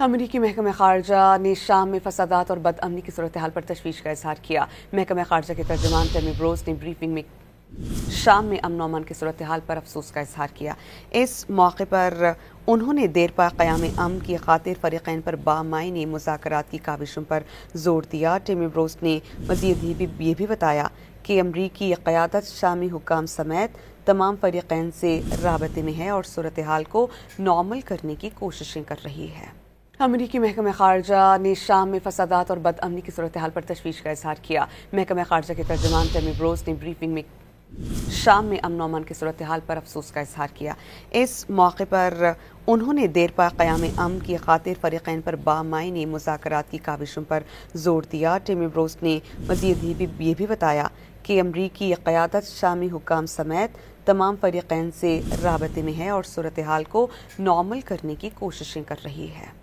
امریکی محکمہ خارجہ نے شام میں فسادات اور بدامنی کی صورتحال پر تشویش کا اظہار کیا۔ محکمہ خارجہ کے ترجمان ٹیمی بروز نے بریفنگ میں شام میں امن و امان کی صورتحال پر افسوس کا اظہار کیا۔ اس موقع پر انہوں نے دیر پا قیام امن کی خاطر فریقین پر بامعنی مذاکرات کی کاوشوں پر زور دیا۔ ٹیمی بروز نے مزید یہ بھی بتایا کہ امریکی قیادت شامی حکام سمیت تمام فریقین سے رابطے میں ہے اور صورتحال کو نارمل کرنے کی کوششیں کر رہی ہے۔ امریکی محکمہ خارجہ نے شام میں فسادات اور بدامنی کی صورتحال پر تشویش کا اظہار کیا۔ محکمہ خارجہ کے ترجمان ٹیمی بروز نے بریفنگ میں شام میں امن و امان کی صورتحال پر افسوس کا اظہار کیا۔ اس موقع پر انہوں نے دیر پا قیام امن کی خاطر فریقین پر بامعنی مذاکرات کی کاوشوں پر زور دیا۔ ٹیمی بروز نے مزید یہ بھی بتایا کہ امریکی قیادت شامی حکام سمیت تمام فریقین سے رابطے میں ہے اور صورتحال کو نارمل کرنے کی کوششیں کر رہی ہے۔